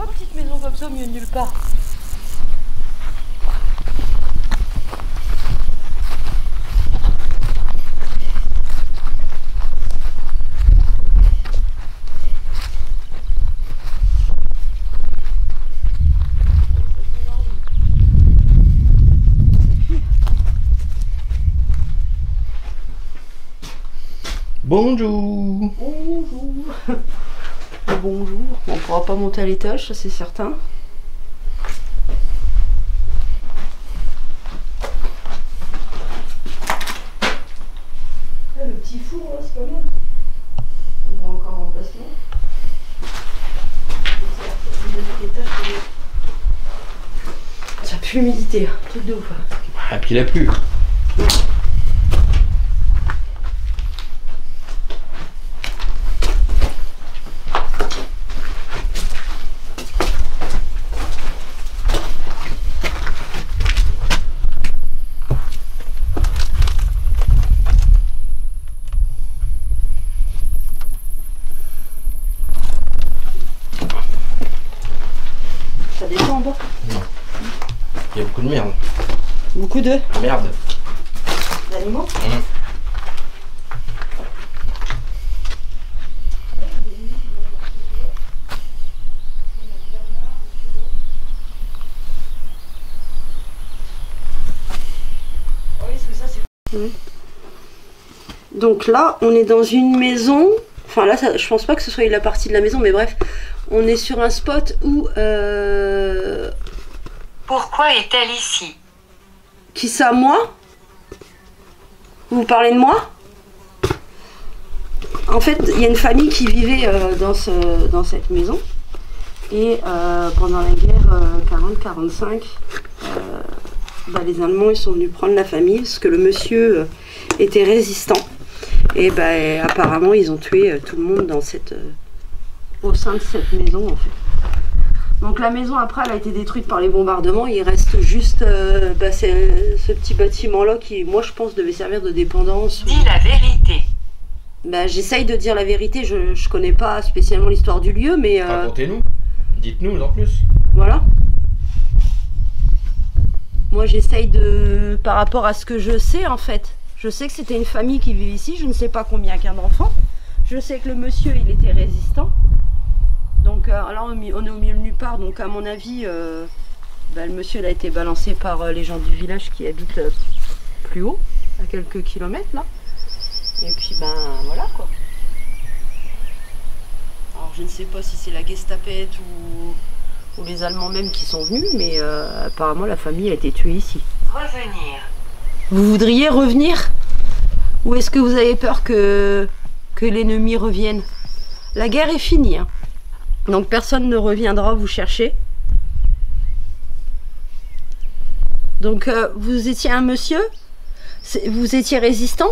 3 petites maisons comme ça au milieu de nulle part. Bonjour. Bonjour. Bonjour. On pourra pas monter à l'étage, ça c'est certain. Le petit four là, c'est pas mal. On va encore en emplacement. Ça pue l'humidité, truc de ouf. Ah, puis il a plu. Ça descend en bas. Non. Il y a beaucoup de merde. Beaucoup de Merde. d'animaux. Oui. Donc là, on est dans une maison. Enfin là, ça, je pense pas que ce soit la partie de la maison, mais bref, on est sur un spot où. Pourquoi est-elle ici? Qui ça, moi? Vous parlez de moi? En fait, il y a une famille qui vivait dans cette maison. Et pendant la guerre 40-45, les Allemands ils sont venus prendre la famille parce que le monsieur était résistant. Et apparemment, ils ont tué tout le monde au sein de cette maison, en fait. Donc la maison, après, elle a été détruite par les bombardements. Il reste juste ce petit bâtiment-là qui, moi, je pense, devait servir de dépendance. Dis la vérité. J'essaye de dire la vérité. Je connais pas spécialement l'histoire du lieu, mais... Racontez-nous. Dites-nous en plus. Voilà. Moi, j'essaye de... Par rapport à ce que je sais, en fait. Je sais que c'était une famille qui vivait ici. Je ne sais pas combien il y a d'enfants. Je sais que le monsieur, il était résistant. Donc là, on est au milieu de nulle part. Donc à mon avis, le monsieur il a été balancé par les gens du village qui habitent plus haut, à quelques kilomètres là. Et puis voilà quoi. Alors je ne sais pas si c'est la Gestapette ou les Allemands même qui sont venus, mais apparemment la famille a été tuée ici. Revenir. Vous voudriez revenir? Ou est-ce que vous avez peur que l'ennemi revienne? La guerre est finie, hein. Donc personne ne reviendra vous chercher. Donc vous étiez un monsieur? Vous étiez résistant?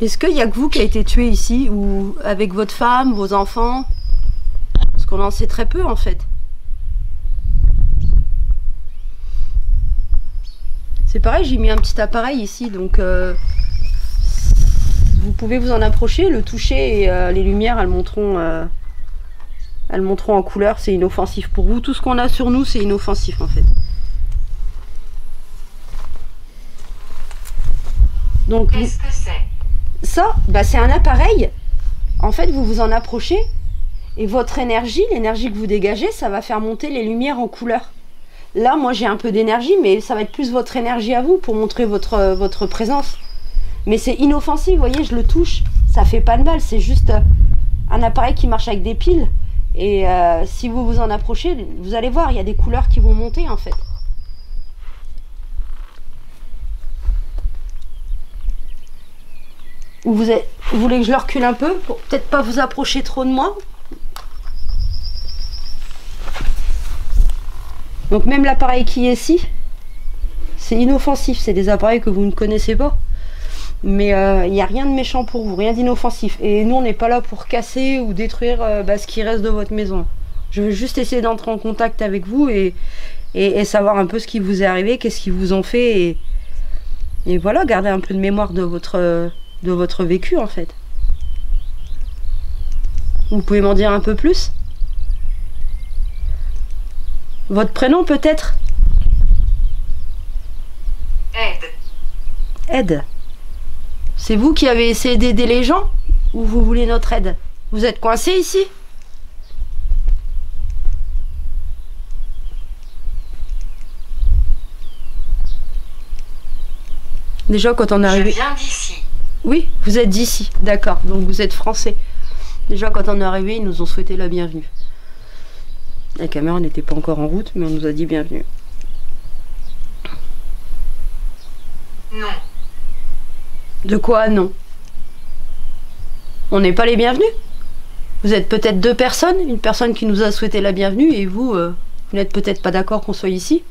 Est-ce qu'il n'y a que vous qui a été tué ici? Ou avec votre femme, vos enfants? Parce qu'on en sait très peu en fait. C'est pareil, j'ai mis un petit appareil ici, donc... vous pouvez vous en approcher, le toucher et les lumières elles monteront en couleur, c'est inoffensif pour vous. Tout ce qu'on a sur nous c'est inoffensif en fait. Donc Qu'est-ce que c'est? ça, c'est un appareil. En fait vous vous en approchez et votre énergie, l'énergie que vous dégagez, ça va faire monter les lumières en couleur. Là moi j'ai un peu d'énergie mais ça va être plus votre énergie à vous pour montrer votre présence. Mais c'est inoffensif, vous voyez, je le touche, ça fait pas de mal, c'est juste un appareil qui marche avec des piles. Et si vous vous en approchez, vous allez voir, il y a des couleurs qui vont monter en fait. Vous voulez que je le recule un peu pour peut-être pas vous approcher trop de moi? Donc même l'appareil qui est ici, c'est inoffensif, c'est des appareils que vous ne connaissez pas. Mais il n'y a rien de méchant pour vous, rien d'inoffensif. Et nous, on n'est pas là pour casser ou détruire ce qui reste de votre maison. Je veux juste essayer d'entrer en contact avec vous et savoir un peu ce qui vous est arrivé, qu'est-ce qu'ils vous ont fait. Et voilà, garder un peu de mémoire de votre de votre vécu en fait. Vous pouvez m'en dire un peu plus? Votre prénom peut-être? Aide. Aide. C'est vous qui avez essayé d'aider les gens ou vous voulez notre aide? Vous êtes coincé ici? Déjà quand on est Je arrivé... viens d'ici. Oui, vous êtes d'ici, d'accord, donc vous êtes français. Déjà quand on est arrivé, ils nous ont souhaité la bienvenue. La caméra n'était pas encore en route, mais on nous a dit bienvenue. Non. De quoi non? On n'est pas les bienvenus? Vous êtes peut-être deux personnes, une personne qui nous a souhaité la bienvenue et vous, vous n'êtes peut-être pas d'accord qu'on soit ici.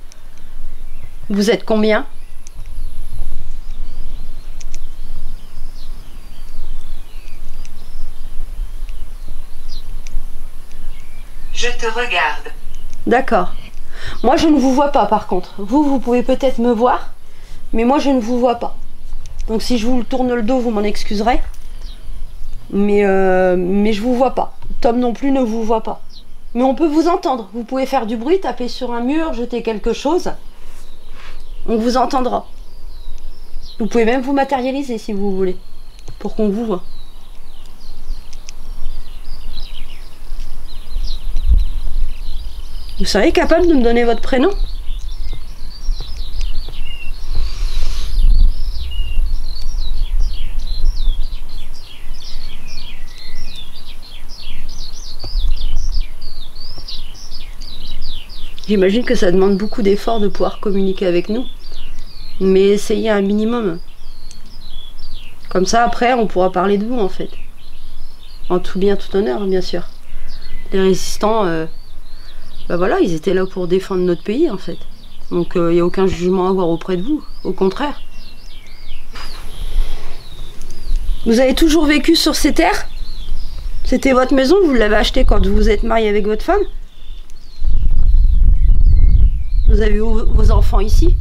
Vous êtes combien? Je te regarde. D'accord. Moi, je ne vous vois pas, par contre. Vous, vous pouvez peut-être me voir, mais moi, je ne vous vois pas. Donc, si je vous tourne le dos, vous m'en excuserez. Mais je vous vois pas. Tom non plus ne vous voit pas. Mais on peut vous entendre. Vous pouvez faire du bruit, taper sur un mur, jeter quelque chose. On vous entendra. Vous pouvez même vous matérialiser, si vous voulez, pour qu'on vous voit. Vous seriez capable de me donner votre prénom? J'imagine que ça demande beaucoup d'efforts de pouvoir communiquer avec nous. Mais essayez un minimum. Comme ça, après, on pourra parler de vous, en fait. En tout bien, tout honneur, bien sûr. Les résistants... ben voilà, ils étaient là pour défendre notre pays en fait. Donc il n'y a aucun jugement à avoir auprès de vous, au contraire. Vous avez toujours vécu sur ces terres? C'était votre maison, vous l'avez achetée quand vous vous êtes marié avec votre femme? Vous avez eu vos enfants ici?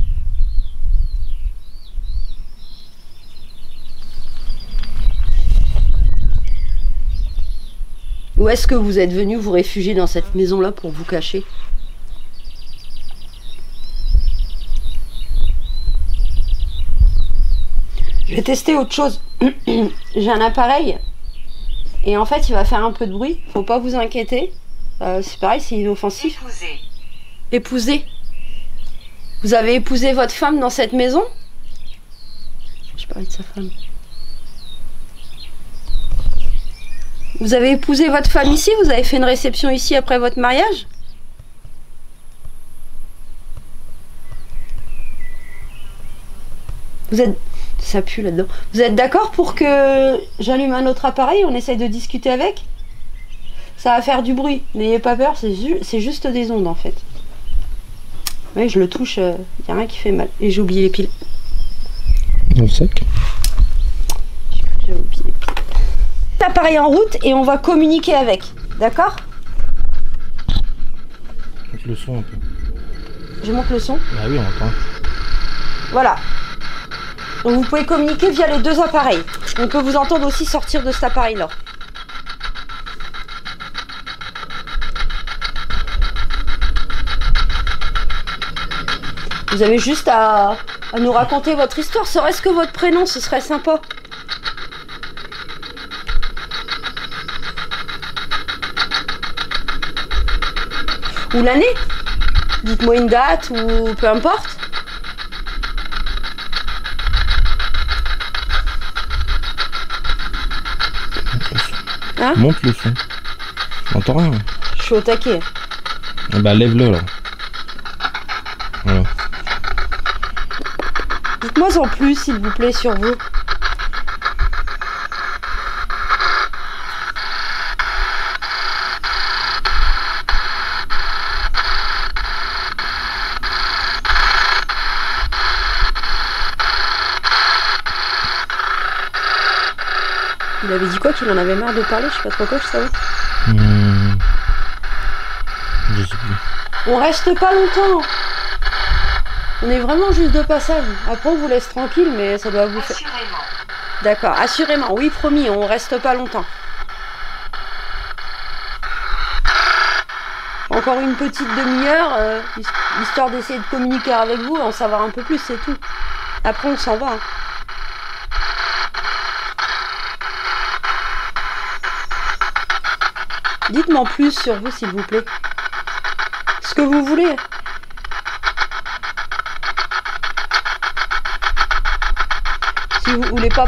Ou est-ce que vous êtes venu vous réfugier dans cette maison-là pour vous cacher? Je vais tester autre chose. J'ai un appareil et en fait il va faire un peu de bruit. Faut pas vous inquiéter. C'est pareil, c'est inoffensif. Épouser. Épouser. Vous avez épousé votre femme dans cette maison? Je parlais de sa femme. Vous avez épousé votre femme ici? Vous avez fait une réception ici après votre mariage? Vous êtes... Ça pue là-dedans. Vous êtes d'accord pour que j'allume un autre appareil? On essaye de discuter avec? Ça va faire du bruit. N'ayez pas peur, c'est juste des ondes en fait. Oui, je le touche, il n'y a rien qui fait mal. Et j'ai oublié les piles. Dans le sac. J'ai oublié les piles. Appareil en route et on va communiquer avec. D'accord? Monte le son un peu. Je monte le son. Ah oui, on entend. Voilà. Donc vous pouvez communiquer via les deux appareils. On peut vous entendre aussi sortir de cet appareil-là. Vous avez juste à nous raconter votre histoire. Serait-ce que votre prénom, ce serait sympa? Ou l'année? Dites-moi une date ou peu importe. Hein? Monte le son. J'entends rien. Je suis au taquet. Ah bah lève-le là. Voilà. Dites-moi en plus, s'il vous plaît, sur vous. Il avait dit quoi? Qu'il en avait marre de parler? Je sais pas trop quoi, je savais. Je sais plus. On reste pas longtemps. On est vraiment juste de passage. Après on vous laisse tranquille, mais ça doit vous faire... Assurément. D'accord, assurément, oui, promis, on reste pas longtemps. Encore une petite demi-heure, histoire d'essayer de communiquer avec vous, en savoir un peu plus, c'est tout. Après, on s'en va. Hein. Dites-moi plus sur vous, s'il vous plaît. Ce que vous voulez. Si vous voulez pas...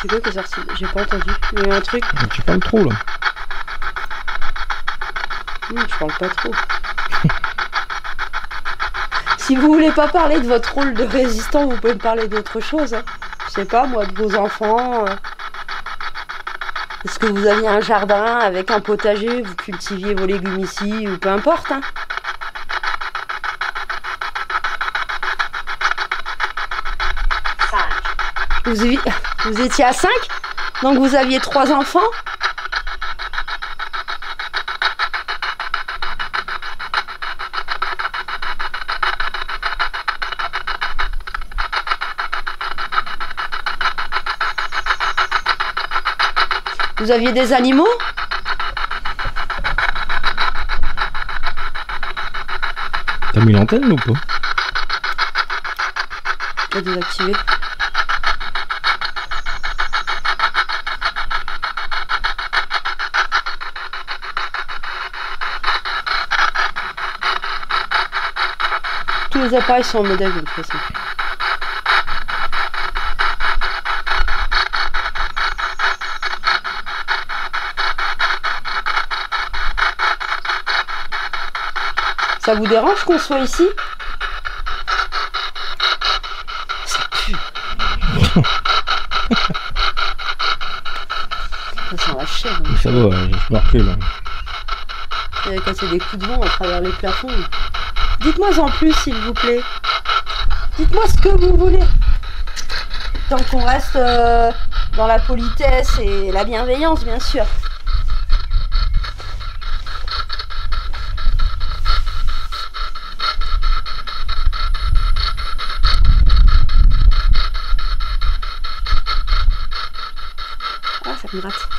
C'est quoi qui est sorti? J'ai pas entendu. Il y a eu un truc. Tu parles trop là. Je parle pas trop. Si vous voulez pas parler de votre rôle de résistant, vous pouvez me parler d'autre chose. Hein. Je sais pas, moi, de vos enfants. Est-ce que vous aviez un jardin avec un potager, vous cultiviez vos légumes ici, ou peu importe. Hein. Vous étiez à 5? Donc vous aviez 3 enfants? Vous aviez des animaux? T'as mis l'antenne ou pas? Je vais désactiver. Tous les appareils sont en mode avion de toute façon. Ça vous dérange qu'on soit ici? Ça pue. Ça sent la chair. Hein. Ça va, je me recule. Il y a cassé des coups de vent à travers les plafonds. Dites-moi en plus, s'il vous plaît. Dites-moi ce que vous voulez. Tant qu'on reste dans la politesse et la bienveillance, bien sûr. Ah, ça me gratte.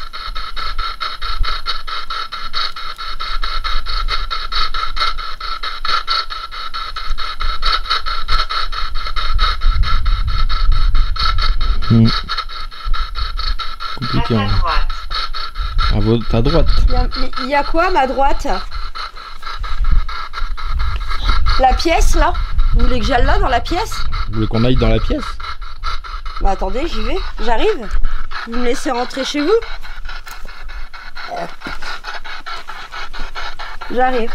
Compliqué. À ta Hein. droite. À ta droite. Il y a quoi à ma droite? La pièce là? Vous voulez que j'aille là dans la pièce? Vous voulez qu'on aille dans la pièce? Bah attendez, j'y vais, j'arrive. Vous me laissez rentrer chez vous? J'arrive.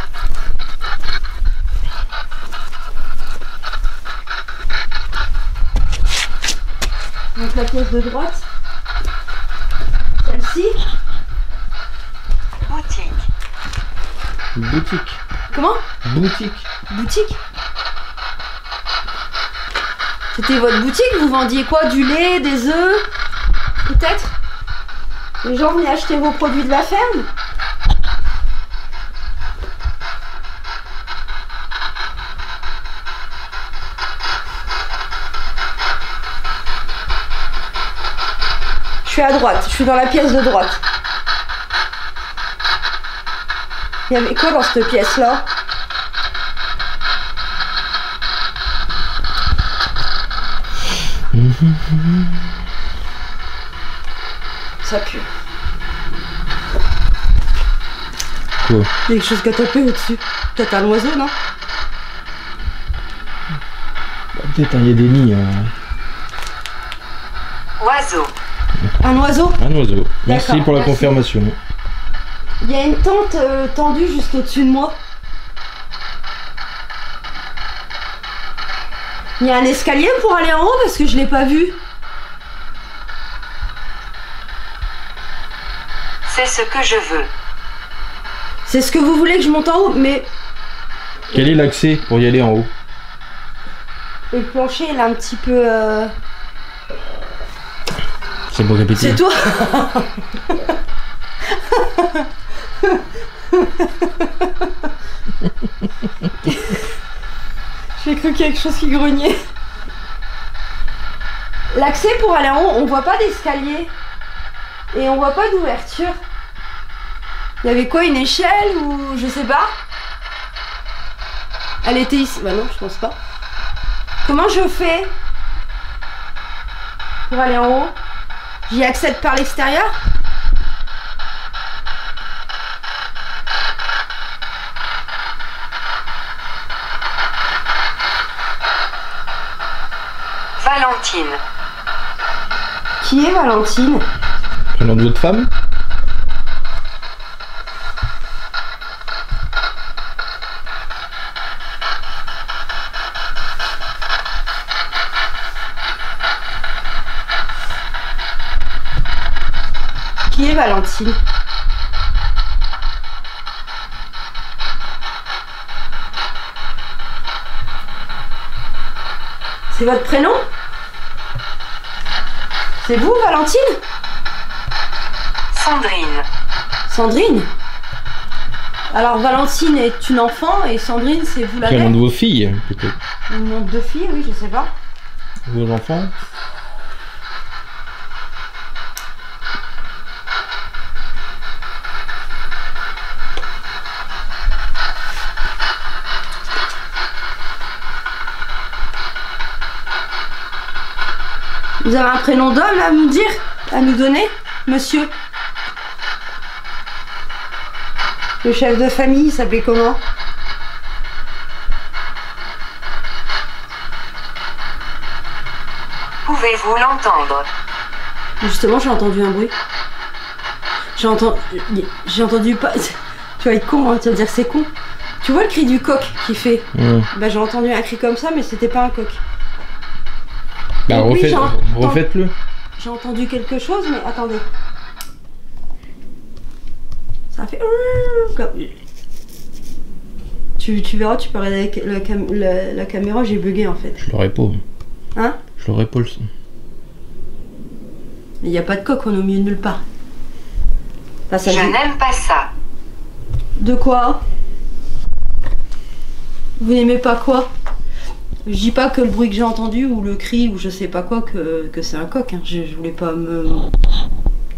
Donc la pièce de droite. Celle-ci. Boutique. Boutique. Comment? Boutique. Boutique? C'était votre boutique? Vous vendiez quoi? Du lait, des œufs? Peut-être? Les gens venaient acheter vos produits de la ferme? Je suis à droite, je suis dans la pièce de droite. Il y avait quoi dans cette pièce-là? Ça pue. Quoi? Il y a quelque chose qui a tapé au-dessus. Peut-être un oiseau, non? Peut-être, il y a des nids. Oiseau. Un oiseau? Un oiseau. Merci D'accord, pour la merci. confirmation. Il y a une tente tendue juste au-dessus de moi. Il y a un escalier pour aller en haut parce que je l'ai pas vu. C'est ce que je veux. C'est ce que vous voulez que je monte en haut, mais Quel est l'accès pour y aller en haut? le plancher il est un petit peu... C'est bon appétit. C'est toi? J'ai cru qu'il y a quelque chose qui grognait. L'accès pour aller en haut, on voit pas d'escalier. Et on voit pas d'ouverture. Il y avait quoi, une échelle ou je sais pas? Elle était ici. Bah non, je pense pas. Comment je fais pour aller en haut? J'y accède par l'extérieur? Valentine. Qui est Valentine? Prénom de votre femme? Qui est Valentine? C'est votre prénom? C'est vous, Valentine? Sandrine. Sandrine? Alors Valentine est une enfant et Sandrine c'est vous la Prénom mère? de vos filles, peut-être. Le nom de deux filles, oui, je sais pas. Vos enfants? Vous avez un prénom d'homme à nous dire? À nous donner, monsieur? Le chef de famille, il s'appelait comment? Pouvez-vous l'entendre? Justement, j'ai entendu un bruit. J'ai entendu pas... Tu vas être con, hein, tu vas dire c'est con. Tu vois le cri du coq qui fait? Bah j'ai entendu un cri comme ça, mais c'était pas un coq. Bah Donc, oui, refaites-le. J'ai entendu quelque chose, mais attendez. Ça a fait... comme... Tu verras, tu peux regarder avec la caméra, j'ai bugué en fait. Je l'aurais pas. Hein? Je l'aurais pas le son. Mais il n'y a pas de coq, on est au milieu de nulle part. Enfin, ça Je joue. n'aime pas ça. De quoi? Vous n'aimez pas quoi? Je dis pas que le bruit que j'ai entendu ou le cri ou je sais pas quoi que c'est un coq. Hein. Je voulais pas me...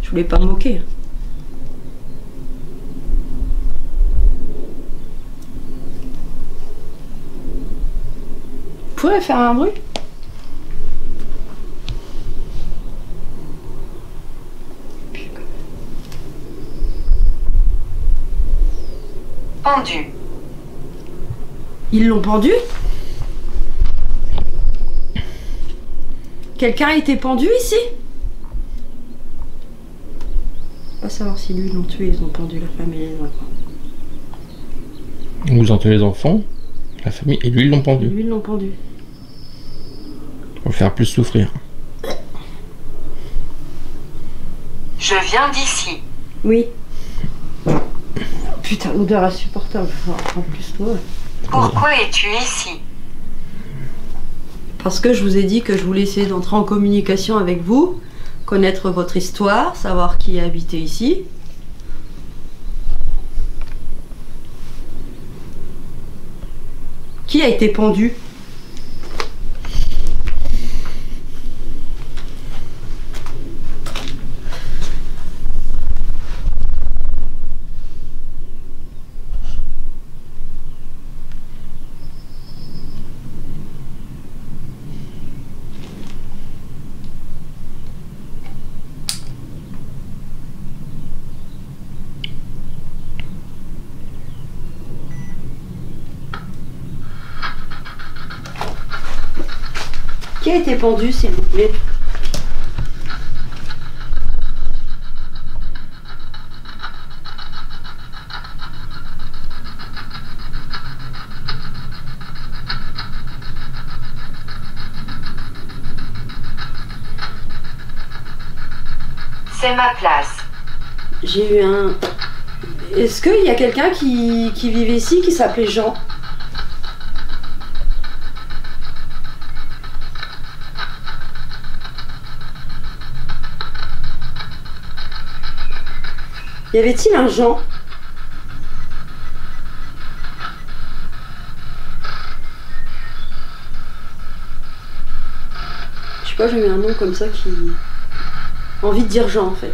Je voulais pas me moquer. Vous pourriez faire un bruit? Pendu. Ils l'ont pendu? Quelqu'un a été pendu ici? Pas savoir si lui ils l'ont tué, ils ont pendu la femme et les enfants. Vous entendez les enfants, la famille, et lui ils l'ont pendu. Lui ils l'ont pendu. Pour le faire plus souffrir. Je viens d'ici. Oui. Putain, l'odeur insupportable. En plus toi. Pourquoi es-tu ici? Parce que je vous ai dit que je voulais essayer d'entrer en communication avec vous, connaître votre histoire, savoir qui a habité ici. Qui a été pendu? Qui a été pendu, s'il vous plaît? C'est ma place. J'ai eu un... Est-ce qu'il y a quelqu'un qui vivait ici, qui s'appelait Jean? Y avait-il un Jean? Je sais pas pourquoi j'ai mis un nom comme ça qui... envie de dire Jean en fait.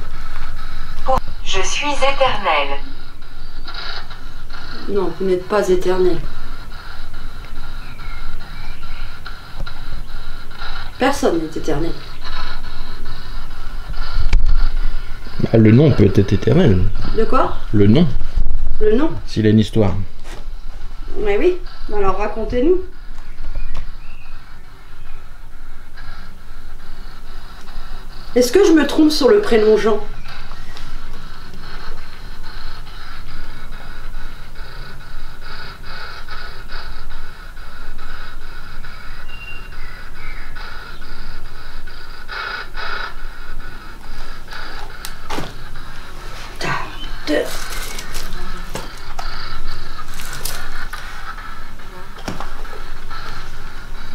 Je suis éternel. Non, vous n'êtes pas éternel. Personne n'est éternel. Bah, le nom peut être éternel. De quoi? Le nom, Le nom? s'il a une histoire. Mais oui, alors racontez-nous. Est-ce que je me trompe sur le prénom Jean?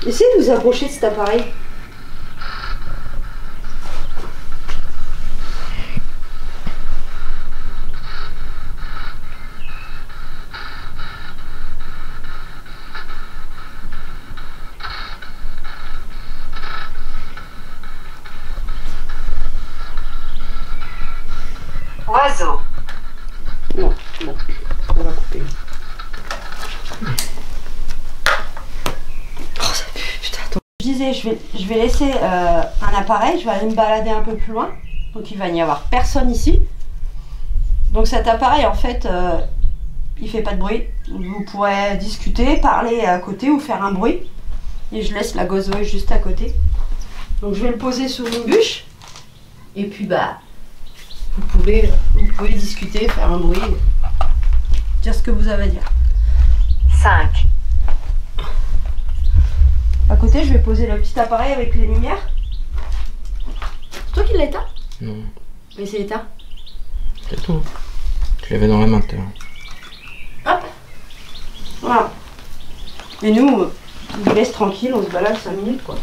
Essayez de vous approcher de cet appareil. Oiseau. Non, bon, on va couper. Oh, ça pue, putain, attends. Je disais, je vais laisser un appareil, je vais aller me balader un peu plus loin. Donc il va n'y avoir personne ici. Donc cet appareil, en fait, il fait pas de bruit. Vous pourrez discuter, parler à côté ou faire un bruit. Et je laisse la gosseuse juste à côté. Donc je vais le poser sur une bûche. Et puis bah, vous pouvez discuter, faire un bruit, dire ce que vous avez à dire. 5. À côté, je vais poser le petit appareil avec les lumières. C'est toi qui l'as éteint? Non, Mais c'est éteint. c'est tout. Je l'avais dans la main tout à l'heure. Hop. Voilà. Et nous, on vous laisse tranquille, on se balade 5 minutes quoi.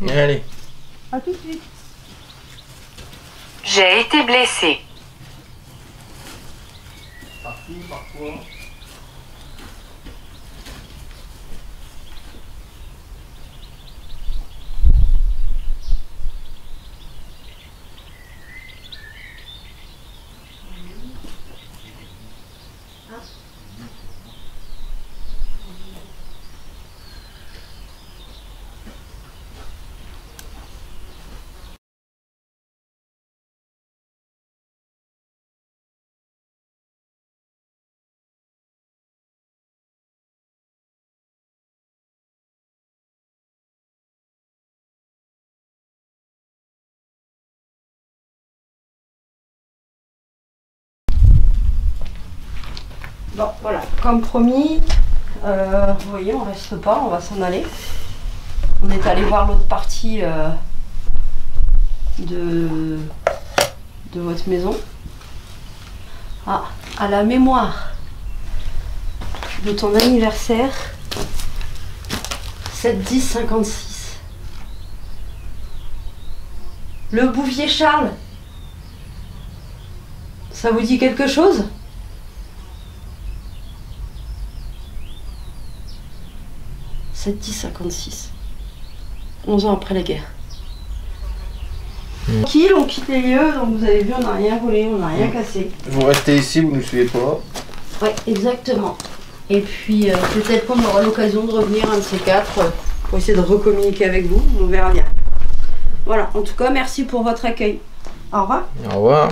Allez. A tout de suite. J'ai été blessé. Partout, parfois. Bon, voilà, comme promis, vous voyez, on reste pas, on va s'en aller. On est allé voir l'autre partie de votre maison. Ah, à la mémoire de ton anniversaire, 7-10-56. Le Bouvier Charles, ça vous dit quelque chose? « 7-10-56. 11 ans après la guerre. Tranquille, on quitte les lieux, donc vous avez vu, on n'a rien volé, on n'a rien cassé. Vous restez ici, vous ne nous suivez pas. Ouais, exactement. Et puis peut-être qu'on aura l'occasion de revenir un de ces quatre pour essayer de recommuniquer avec vous, on verra bien. Voilà, en tout cas, merci pour votre accueil. Au revoir. Au revoir.